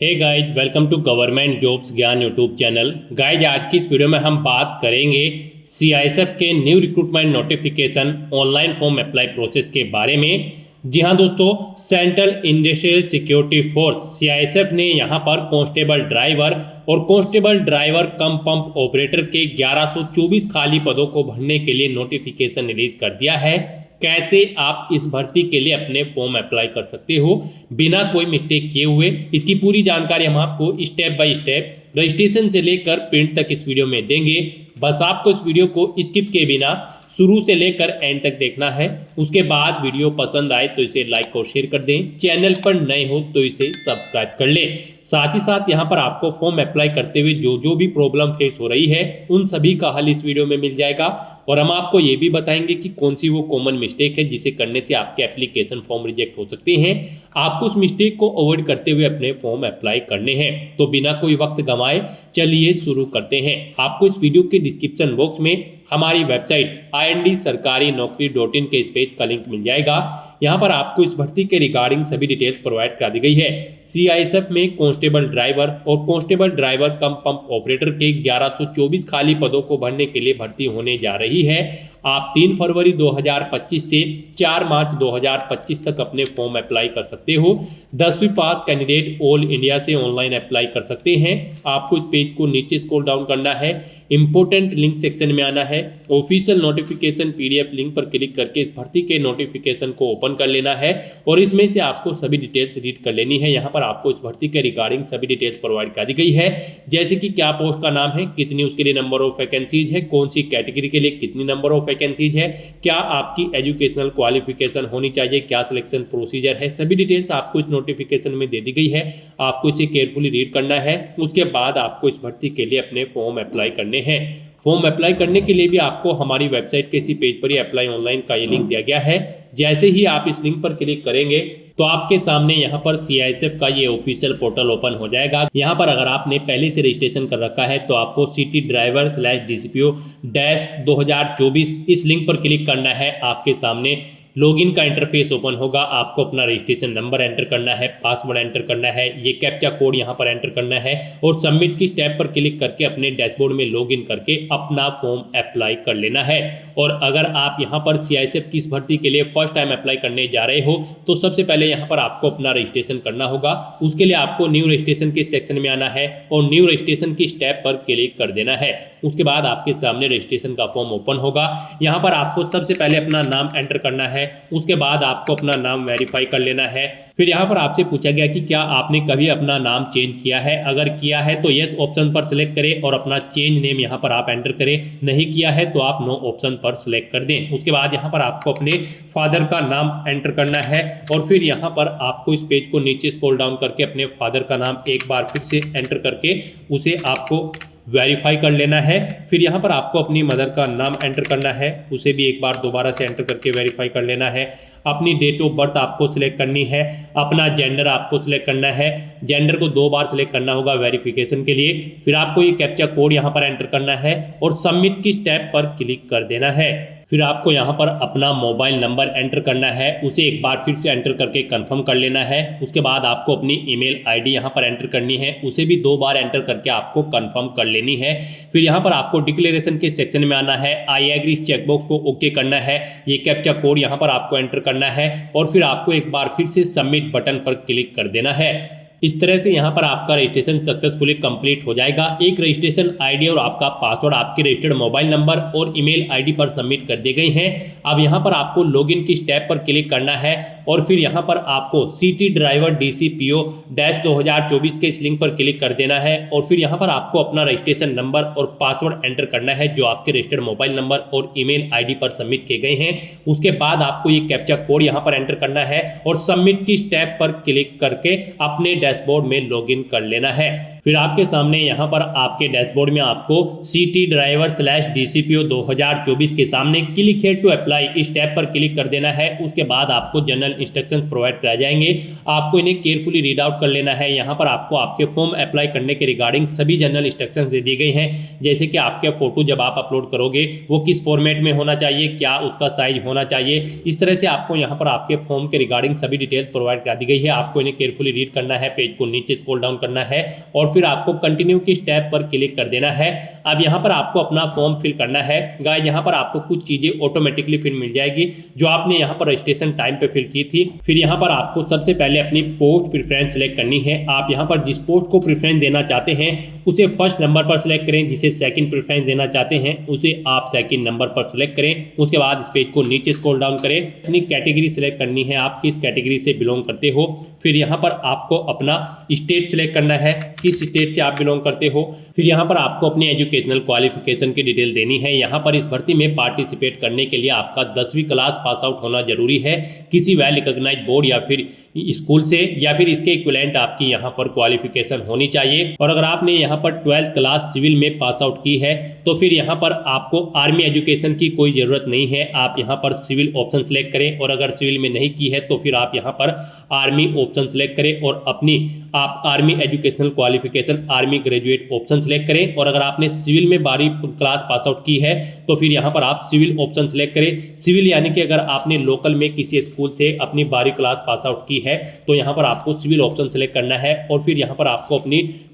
Hey guys, welcome to government jobs Gyan YouTube channel. Guys, आज की इस वीडियो में हम बात करेंगे सीआईएसएफ के new recruitment notification online form apply process के बारे में। जी हाँ दोस्तों, central industrial security force CISF ने यहाँ पर कांस्टेबल ड्राइवर और कांस्टेबल ड्राइवर कम पंप ऑपरेटर के 1124 खाली पदों को भरने के लिए नोटिफिकेशन रिलीज कर दिया है। कैसे आप इस भर्ती के लिए अपने फॉर्म अप्लाई कर सकते हो बिना कोई मिस्टेक किए हुए, इसकी पूरी जानकारी हम आपको स्टेप बाय स्टेप रजिस्ट्रेशन से लेकर प्रिंट तक इस वीडियो में देंगे। बस आपको इस वीडियो को स्किप किए बिना शुरू से लेकर एंड तक देखना है। उसके बाद वीडियो पसंद आए तो इसे लाइक और शेयर कर दें। चैनल पर नए हो तो इसे सब्सक्राइब कर लें। साथ ही साथ यहाँ पर आपको फॉर्म अप्लाई करते हुए जो भी प्रॉब्लम फेस हो रही है उन सभी का हल इस वीडियो में मिल जाएगा। और हम आपको ये भी बताएंगे कि कौन सी वो कॉमन मिस्टेक है जिसे करने से आपके एप्लीकेशन फॉर्म रिजेक्ट हो सकते हैं। आपको उस मिस्टेक को अवॉइड करते हुए अपने फॉर्म अप्लाई करने हैं। तो बिना कोई वक्त गंवाए चलिए शुरू करते हैं। आपको इस वीडियो के डिस्क्रिप्शन बॉक्स में हमारी वेबसाइट IND-sarkari-naukri.in के इस पेज का लिंक मिल जाएगा। यहाँ पर आपको इस भर्ती के रिगार्डिंग सभी डिटेल्स प्रोवाइड करा दी गई है। सीआईएसएफ में कांस्टेबल ड्राइवर और कांस्टेबल ड्राइवर कम पंप ऑपरेटर के 1124 खाली पदों को भरने के लिए भर्ती होने जा रही है। आप 3 फरवरी 2025 से 4 मार्च 2025 तक अपने फॉर्म अप्लाई कर सकते हो। 10वीं पास कैंडिडेट ऑल इंडिया से ऑनलाइन अप्लाई कर सकते हैं। आपको इस पेज को नीचे स्क्रॉल डाउन करना है, इंपोर्टेंट लिंक सेक्शन में आना है, ऑफिशियल नोटिफिकेशन पीडीएफ लिंक पर क्लिक करके इस भर्ती के नोटिफिकेशन को ओपन कर लेना है और इसमें से आपको सभी डिटेल्स रीड कर लेनी है। यहाँ पर आपको इस भर्ती के रिगार्डिंग सभी डिटेल्स प्रोवाइड कर दी गई है, जैसे कि क्या पोस्ट का नाम है, कितनी उसके लिए नंबर ऑफ वैकेंसीज है, कौन सी कैटेगरी के लिए कितनी नंबर ऑफ वैकेंसीज है, क्या आपकी एजुकेशनल क्वालिफिकेशन होनी चाहिए, क्या सिलेक्शन प्रोसीजर है। सभी डिटेल्स आपको इस नोटिफिकेशन में दे दी गई है। आपको इसे केयरफुली रीड करना है। उसके बाद आपको इस भर्ती के लिए अपने फॉर्म अप्लाई करने हैं। फॉर्म अप्लाई करने के लिए भी आपको हमारी वेबसाइट के इसी पेज पर ही अप्लाई ऑनलाइन का ये लिंक दिया गया है। जैसे ही आप इस लिंक पर क्लिक करेंगे तो आपके सामने यहाँ पर सीआईएसएफ का ये ऑफिशियल पोर्टल ओपन हो जाएगा। यहाँ पर अगर आपने पहले से रजिस्ट्रेशन कर रखा है तो आपको सिटी ड्राइवर /DCPO-2024 इस लिंक पर क्लिक करना है। आपके सामने लॉगिन का इंटरफेस ओपन होगा। आपको अपना रजिस्ट्रेशन नंबर एंटर करना है, पासवर्ड एंटर करना है, ये कैप्चा कोड यहाँ पर एंटर करना है और सबमिट की स्टेप पर क्लिक करके अपने डैशबोर्ड में लॉगिन करके अपना फॉर्म अप्लाई कर लेना है। और अगर आप यहाँ पर सीआईएसएफ की इस भर्ती के लिए फर्स्ट टाइम अप्लाई करने जा रहे हो तो सबसे पहले यहाँ पर आपको अपना रजिस्ट्रेशन करना होगा। उसके लिए आपको न्यू रजिस्ट्रेशन के सेक्शन में आना है और न्यू रजिस्ट्रेशन की स्टेप पर क्लिक कर देना है। उसके बाद आपके सामने रजिस्ट्रेशन का फॉर्म ओपन होगा। यहाँ पर आपको सबसे पहले अपना नाम एंटर करना है। उसके बाद आपको अपना नाम वेरीफाई कर लेना है। फिर यहाँ पर आपसे पूछा गया कि क्या आपने कभी अपना नाम चेंज किया है। अगर किया है तो यस ऑप्शन पर सिलेक्ट करें और अपना चेंज नेम यहाँ पर आप एंटर करें। नहीं किया है तो आप नो ऑप्शन पर सिलेक्ट कर दें। उसके बाद यहाँ पर आपको अपने फादर का नाम एंटर करना है और फिर यहाँ पर आपको इस पेज को नीचे स्क्रॉल डाउन करके अपने फादर का नाम एक बार फिर से एंटर करके उसे आपको वेरीफाई कर लेना है। फिर यहाँ पर आपको अपनी मदर का नाम एंटर करना है, उसे भी एक बार दोबारा से एंटर करके वेरीफाई कर लेना है। अपनी डेट ऑफ बर्थ आपको सिलेक्ट करनी है। अपना जेंडर आपको सिलेक्ट करना है। जेंडर को 2 बार सिलेक्ट करना होगा वेरिफिकेशन के लिए। फिर आपको ये कैप्चा कोड यहाँ पर एंटर करना है और सबमिट की स्टेप पर क्लिक कर देना है। फिर आपको यहाँ पर अपना मोबाइल नंबर एंटर करना है, उसे एक बार फिर से एंटर करके कंफर्म कर लेना है। उसके बाद आपको अपनी ईमेल आईडी यहाँ पर एंटर करनी है, उसे भी 2 बार एंटर करके आपको कंफर्म कर लेनी है। फिर यहाँ पर आपको डिक्लेरेशन के सेक्शन में आना है, आई एग्री चेकबॉक्स को ओके करना है। ये कैप्चा कोड यहाँ पर आपको एंटर करना है और फिर आपको एक बार फिर से सबमिट बटन पर क्लिक कर देना है। इस तरह से यहाँ पर आपका रजिस्ट्रेशन सक्सेसफुली कंप्लीट हो जाएगा। एक रजिस्ट्रेशन आईडी और आपका पासवर्ड आपके रजिस्टर्ड मोबाइल नंबर और ईमेल आईडी पर सबमिट कर दिए गए हैं। अब यहाँ पर आपको लॉगिन की स्टेप पर क्लिक करना है और फिर यहाँ पर आपको सिटी ड्राइवर DCPO-2024 के इस लिंक पर क्लिक कर देना है और फिर यहाँ पर आपको अपना रजिस्ट्रेशन नंबर और पासवर्ड एंटर करना है जो आपके रजिस्टर्ड मोबाइल नंबर और ईमेल आईडी पर सबमिट किए गए हैं। उसके बाद आपको ये कैप्चा कोड यहाँ पर एंटर करना है और सबमिट की स्टेप पर क्लिक करके अपने डैशबोर्ड में लॉगिन कर लेना है। फिर आपके सामने यहाँ पर आपके डैशबोर्ड में आपको CT ड्राइवर /DCPO 2024 के सामने क्लिक है टू अप्लाई, इस टैब पर क्लिक कर देना है। उसके बाद आपको जनरल इंस्ट्रक्शंस प्रोवाइड कराए जाएंगे, आपको इन्हें केयरफुली रीड आउट कर लेना है। यहाँ पर आपको आपके फॉर्म अप्लाई करने के रिगार्डिंग सभी जनरल इंस्ट्रक्शंस दे दी गई हैं, जैसे कि आपके फोटो जब आप अपलोड करोगे वो किस फॉर्मेट में होना चाहिए, क्या उसका साइज होना चाहिए, इस तरह से आपको यहाँ पर आपके फॉर्म के रिगार्डिंग सभी डिटेल्स प्रोवाइड करा दी गई है। आपको इन्हें केयरफुली रीड करना है, पेज को नीचे स्क्रॉल डाउन करना है और फिर आपको कंटिन्यू की स्टेप पर क्लिक कर देना है। अब यहाँ पर आपको अपना फॉर्म फिल करना है। गाइस यहाँ पर आपको कुछ चीजें ऑटोमेटिकली फिल मिल जाएगी जो आपने यहाँ पर रजिस्ट्रेशन टाइम पे फिल की थी। फिर यहाँ पर आपको सबसे पहले अपनी पोस्ट प्रेफरेंस सेलेक्ट करनी है। आप यहाँ पर जिस पोस्ट को प्रेफरेंस देना चाहते हैं उसे फर्स्ट नंबर पर सिलेक्ट करें, जिसे सेकंड प्रेफरेंस देना चाहते हैं उसे आप सेकंड नंबर पर सिलेक्ट करें। उसके बाद इस पेज को नीचे स्क्रॉल डाउन करें, अपनी कैटेगरी सिलेक्ट करनी है, आप किस कैटेगरी से बिलोंग करते हो। फिर यहाँ पर आपको अपना स्टेट सिलेक्ट करना है, किस स्टेट से आप बिलोंग करते हो। फिर यहाँ पर आपको अपनी एजुकेशनल क्वालिफिकेशन की डिटेल देनी है। यहाँ पर इस भर्ती में पार्टिसिपेट करने के लिए आपका 10वीं क्लास पास आउट होना जरूरी है, किसी वेल रिकॉग्नाइज्ड बोर्ड या फिर स्कूल से, या फिर इसके इक्विवेलेंट आपकी यहाँ पर क्वालिफिकेशन होनी चाहिए। और अगर आपने यहाँ पर 12th क्लास सिविल में पास आउट की है तो फिर यहाँ पर आपको आर्मी एजुकेशन की कोई ज़रूरत नहीं है, आप यहाँ पर सिविल ऑप्शन सेलेक्ट करें। और अगर सिविल में नहीं की है तो फिर आप यहाँ पर आर्मी ऑप्शन सेलेक्ट करें और अपनी आप army educational qualification army graduate option select करें। और अगर आपने सिविल में 12वीं क्लास पास आउट की है तो फिर यहाँ पर आप सिविल ऑप्शन सेलेक्ट करें। सिविल यानी कि अगर आपने लोकल में किसी स्कूल से अपनी 12वीं क्लास पास आउट की है तो यहाँ पर आपको सिविल ऑप्शन सेलेक्ट करना है। और फिर यहाँ पर आपको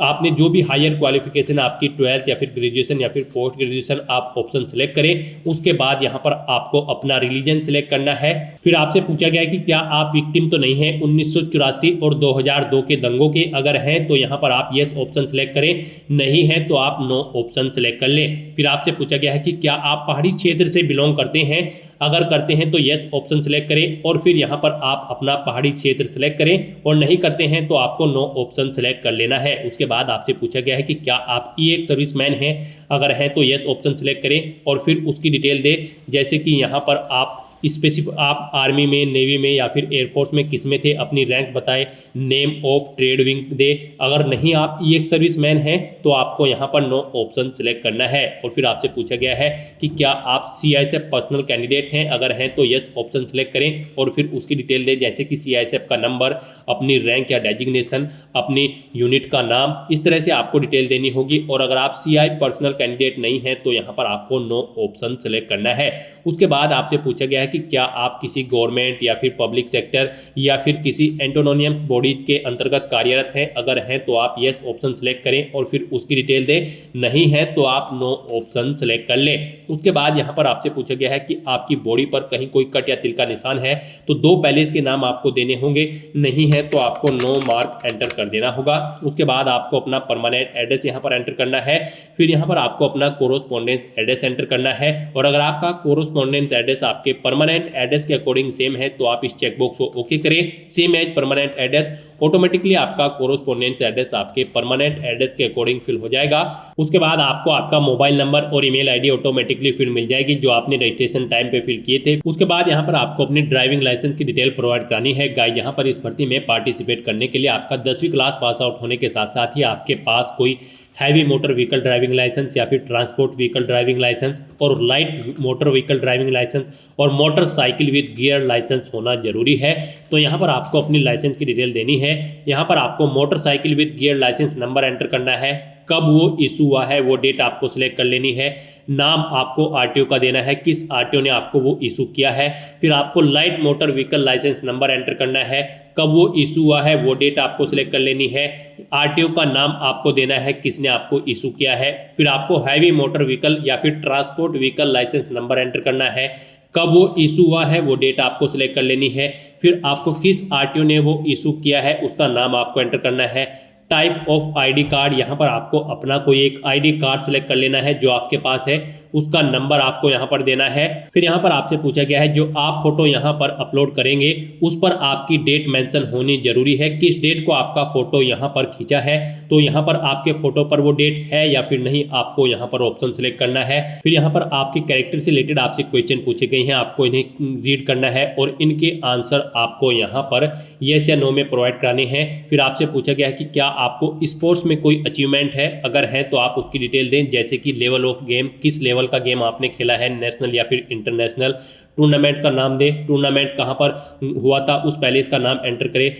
आपने जो भी हायर क्वालिफिकेशन आपकी 12th या फिर ग्रेजुएशन या फिर पोस्ट ग्रेजुएशन आप ऑप्शन सेलेक्ट करें। उसके बाद यहाँ पर आपको अपना रिलीजन सेलेक्ट करना है। फिर आपसे पूछा गया है कि क्या आप विक्टिम तो नहीं है 1984 और 2002 के दंगों के, अगर हैं तो यहाँ पर आप यस ऑप्शन सेलेक्ट करें, नहीं है तो आप नो ऑप्शन सेलेक्ट कर लें। फिर आपसे पूछा गया है कि क्या आप पहाड़ी क्षेत्र से बिलोंग करते हैं, अगर करते हैं तो यस ऑप्शन सेलेक्ट करें और फिर यहाँ पर आप अपना पहाड़ी क्षेत्र सेलेक्ट करें, और नहीं करते हैं तो आपको नो ऑप्शन सेलेक्ट कर लेना है। उसके बाद आपसे पूछा गया है कि क्या आप एक सर्विसमैन हैं, अगर हैं तो यस ऑप्शन सेलेक्ट करें और फिर उसकी डिटेल दें, जैसे कि यहाँ पर आप स्पेसिफिक आप आर्मी में, नेवी में या फिर एयरफोर्स में किस में थे, अपनी रैंक बताएं, नेम ऑफ ट्रेड विंग दे। अगर नहीं आप एक सर्विसमैन हैं तो आपको यहाँ पर नो ऑप्शन सेलेक्ट करना है। और फिर आपसे पूछा गया है कि क्या आप CISF पर्सनल कैंडिडेट हैं, अगर हैं तो यस ऑप्शन सेलेक्ट करें और फिर उसकी डिटेल दें, जैसे कि CISF का नंबर, अपनी रैंक या डेजिग्नेशन, अपनी यूनिट का नाम, इस तरह से आपको डिटेल देनी होगी। और अगर आप CI पर्सनल कैंडिडेट नहीं हैं तो यहाँ पर आपको नो ऑप्शन सेलेक्ट करना है। उसके बाद आपसे पूछा गया है कि क्या आप किसी गवर्नमेंट या फिर पब्लिक सेक्टर या फिर किसी एंटोनोनियम बॉडी के अंतर्गत कार्यरत हैं, अगर हैं तो आप यस ऑप्शन सेलेक्ट करें और फिर उसकी डिटेल दें, नहीं है तो आप नो ऑप्शन सेलेक्ट कर लें। उसके बाद यहाँ पर आपसे पूछा गया है कि आपकी बॉडी पर कहीं कोई कट या तिल का निशान है तो 2 पैलेस के नाम आपको देने होंगे, नहीं है तो आपको नो मार्क एंटर कर देना होगा। उसके बाद आपको अपना परमानेंट एड्रेस यहाँ पर एंटर करना है। फिर यहाँ पर आपको अपना कोरोस्पोंडेंस एड्रेस एंटर करना है, और अगर आपका कोरोस्पोंडेंस एड्रेस आपके परमानेंट एड्रेस के अकॉर्डिंग सेम है तो आप इस चेकबॉक्स को ओके करें, same as permanent address. Automatically आपका कोरोस्पोंडेंस एड्रेस आपके परमानेंट एड्रेस के अकॉर्डिंग फिल हो जाएगा। उसके बाद आपको आपका मोबाइल नंबर और ईमेल आईडी ऑटोमेटिकली फिल मिल जाएगी जो आपने रजिस्ट्रेशन टाइम पे फिल किए थे। उसके बाद यहाँ पर आपको अपनी ड्राइविंग लाइसेंस की डिटेल प्रोवाइड करानी है। गाइस यहाँ पर इस भर्ती में पार्टिसिपेट करने के लिए आपका 10वीं क्लास पास आउट होने के साथ साथ ही आपके पास कोई heavy motor vehicle driving licence या फिर ट्रांसपोर्ट व्हीकल ड्राइविंग लाइसेंस और light motor vehicle driving licence और मोटरसाइकिल विद गियर लाइसेंस होना जरूरी है। तो यहाँ पर आपको अपनी लाइसेंस की डिटेल देनी है। यहाँ पर आपको motorcycle with gear licence number enter करना है, कब वो इशू हुआ है वो डेट आपको सिलेक्ट कर लेनी है, नाम आपको आरटीओ का देना है, किस आरटीओ ने आपको वो इशू किया है। फिर आपको light motor vehicle licence number enter करना है, कब वो इशू हुआ है वो डेट आपको सिलेक्ट कर लेनी है, आरटीओ का नाम आपको देना है किसने आपको इशू किया है। फिर आपको हैवी मोटर व्हीकल या फिर transport vehicle licence number enter करना है, कब वो इशू हुआ है वो डेट आपको सिलेक्ट कर लेनी है। फिर आपको किस आरटीओ ने वो इशू किया है उसका नाम आपको एंटर करना है। टाइप ऑफ आईडी कार्ड, यहाँ पर आपको अपना कोई एक आईडी कार्ड सेलेक्ट कर लेना है जो आपके पास है उसका नंबर आपको यहाँ पर देना है। फिर यहाँ पर आपसे पूछा गया है जो आप फोटो यहाँ पर अपलोड करेंगे उस पर आपकी डेट मेंशन होनी जरूरी है, किस डेट को आपका फोटो यहाँ पर खींचा है। तो यहाँ पर आपके फोटो पर वो डेट है या फिर नहीं, आपको यहाँ पर ऑप्शन सेलेक्ट करना है। फिर यहाँ पर आपके कैरेक्टर से रिलेटेड आपसे क्वेश्चन पूछे गए हैं, आपको इन्हें रीड करना है और इनके आंसर आपको यहाँ पर येस या नो में प्रोवाइड कराने हैं। फिर आपसे पूछा गया है कि क्या आपको स्पोर्ट्स में कोई अचीवमेंट है, अगर है तो आप उसकी डिटेल दें, जैसे कि लेवल ऑफ गेम, किस लेवल का गेम आपने खेला है, नेशनल या फिर इंटरनेशनल। टूर्नामेंट का नाम दें, टूर्नामेंट कहां पर हुआ था उस पैलेस का नाम एंटर करें।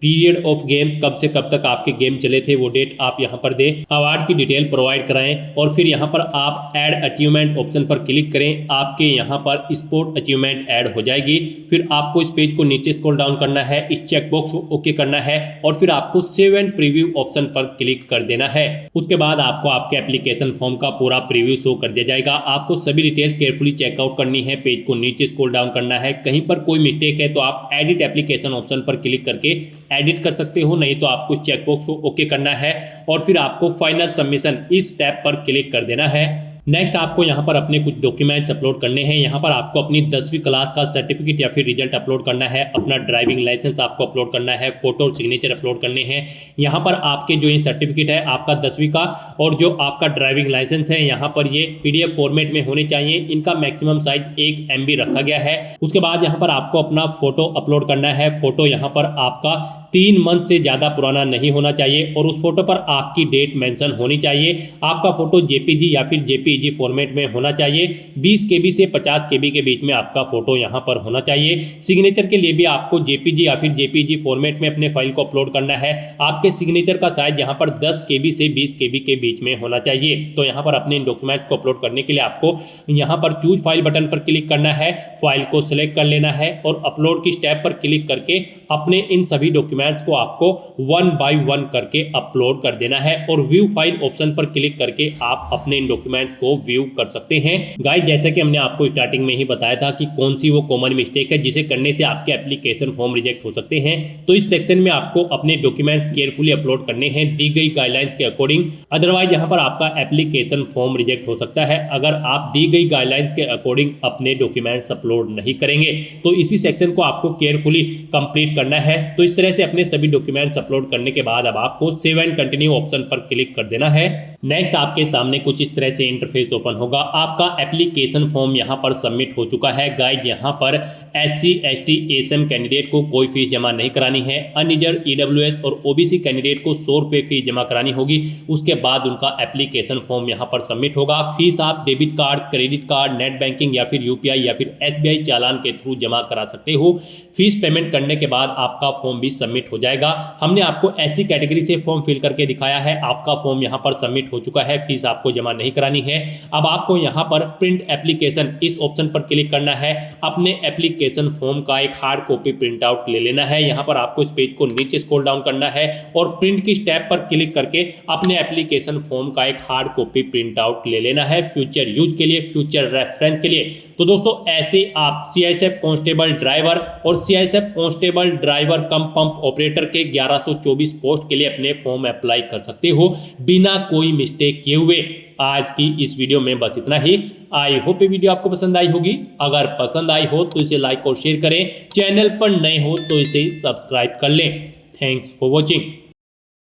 पीरियड ऑफ गेम्स, कब से कब तक आपके गेम चले थे वो डेट आप यहां पर दें। अवार्ड की डिटेल प्रोवाइड कराएं और फिर यहां पर आप ऐड अचीवमेंट ऑप्शन पर क्लिक करें, आपके यहां पर स्पोर्ट अचीवमेंट ऐड हो जाएगी। फिर आपको इस पेज को नीचे स्क्रॉल डाउन करना है, इस चेकबॉक्स को ओके करना है और फिर आपको सेव एंड प्रीव्यू ऑप्शन पर क्लिक कर देना है। उसके बाद आपको आपके एप्लीकेशन फॉर्म का पूरा प्रीव्यू शो कर दिया जाएगा। आपको सभी डिटेल्स केयरफुली चेकआउट करनी है, पेज को नीचे स्क्रॉल डाउन करना है। कहीं पर कोई मिस्टेक है तो आप एडिट एप्लीकेशन ऑप्शन पर क्लिक करके एडिट कर सकते हो, नहीं तो आपको चेकबॉक्स को ओके करना है और फिर आपको फाइनल सबमिशन इस टैब पर क्लिक कर देना है। नेक्स्ट आपको यहाँ पर अपने कुछ डॉक्यूमेंट्स अपलोड करने हैं। यहाँ पर आपको अपनी 10वीं क्लास का सर्टिफिकेट या फिर रिजल्ट अपलोड करना है, अपना ड्राइविंग लाइसेंस आपको अपलोड करना है, फोटो और सिग्नेचर अपलोड करने हैं। यहाँ पर आपके जो ये सर्टिफिकेट है आपका 10वीं का और जो आपका ड्राइविंग लाइसेंस है यहाँ पर ये PDF फॉर्मेट में होने चाहिए। इनका मैक्सिमम साइज 1 MB रखा गया है। उसके बाद यहाँ पर आपको अपना फोटो अपलोड करना है। फोटो यहाँ पर आपका 3 मंथ से ज़्यादा पुराना नहीं होना चाहिए और उस फोटो पर आपकी डेट मेंशन होनी चाहिए। आपका फोटो JPG या फिर JPEG फॉर्मेट में होना चाहिए। 20 KB से 50 KB के बीच में आपका फोटो यहाँ पर होना चाहिए। सिग्नेचर के लिए भी आपको JPG या फिर JPEG फॉर्मेट में अपने फाइल को अपलोड करना है। आपके सिग्नेचर का साइज यहाँ पर 10 KB से 20 KB के बीच में होना चाहिए। तो यहाँ पर अपने इन डॉक्यूमेंट्स को अपलोड करने के लिए आपको यहाँ पर चूज फाइल बटन पर क्लिक करना है, फाइल को सिलेक्ट कर लेना है और अपलोड की स्टेप पर क्लिक करके अपने इन सभी डॉक्यूमेंट्स को आपको 1 by 1 करके अपलोड कर देना है और व्यू फाइल ऑप्शन पर क्लिक करके आप अपने इन डॉक्यूमेंट्स को व्यू कर सकते हैं। गाइस, जैसे कि हमने आपको स्टार्टिंग में ही बताया था कि कौन सी वो कॉमन मिस्टेक है जिसे करने से आपके एप्लीकेशन फॉर्म रिजेक्ट हो सकते हैं। तो इस सेक्शन में आपको अपने डॉक्यूमेंट्स केयरफुली अपलोड करने हैं दी गई गाइडलाइंस के अकॉर्डिंग, अदरवाइज यहाँ पर आपका एप्लीकेशन फॉर्म रिजेक्ट हो सकता है अगर आप दी गई गाइडलाइंस के अकॉर्डिंग अपने डॉक्यूमेंट्स अपलोड नहीं करेंगे। तो इसी सेक्शन को आपको केयरफुली कंप्लीट करना है। तो इस तरह से अपने सभी डॉक्यूमेंट्स अपलोड करने के बाद अब आपको सेव एंड कंटिन्यू ऑप्शन पर क्लिक कर देना है। नेक्स्ट आपके सामने कुछ इस तरह से इंटरफेस ओपन होगा। आपका एप्लीकेशन फॉर्म यहां पर सबमिट हो चुका है। गाइस, यहां पर SC ST ASM कैंडिडेट को कोई फीस जमा नहीं करानी है। अनरिजर्व EWS और OBC कैंडिडेट को 100 रुपये फीस जमा करानी होगी। उसके बाद उनका एप्लीकेशन फॉर्म यहां पर सबमिट होगा। फीस आप debit card, credit card, net banking या फिर UPI या फिर SBI चालान के थ्रू जमा करा सकते हो। फीस पेमेंट करने के बाद आपका फॉर्म भी सबमिट हो जाएगा। हमने आपको ऐसी कैटेगरी से फॉर्म फिल करके दिखाया है। आपका फॉर्म यहां पर सबमिट हो चुका है, फीस आपको जमा नहीं करानी है। अब आपको यहां पर प्रिंट एप्लीकेशन इस ऑप्शन पर क्लिक करना है। अपने एप्लीकेशन फॉर्म का एक हार्ड कॉपी प्रिंट आउट ले लेना है। यहां पर आपको इस पेज को नीचे स्क्रॉल डाउन करना है और प्रिंट की स्टेप पर क्लिक करके अपने एप्लीकेशन फॉर्म का एक हार्ड कॉपी प्रिंट आउट ले लेना है, फ्यूचर यूज के लिए, फ्यूचर रेफरेंस के लिए। तो दोस्तों, ऐसे आप CISF कांस्टेबल ड्राइवर और CISF कांस्टेबल ड्राइवर कम पंप ऑपरेटर के 1124 पोस्ट के लिए अपने फॉर्म अप्लाई कर सकते हो बिना कोई मिस्टेक किए हुए। आज की इस वीडियो में बस इतना ही। आई होप ये वीडियो आपको पसंद आई होगी। अगर पसंद आई हो तो इसे लाइक और शेयर करें। चैनल पर नए हो तो इसे सब्सक्राइब कर लें। Thanks for watching.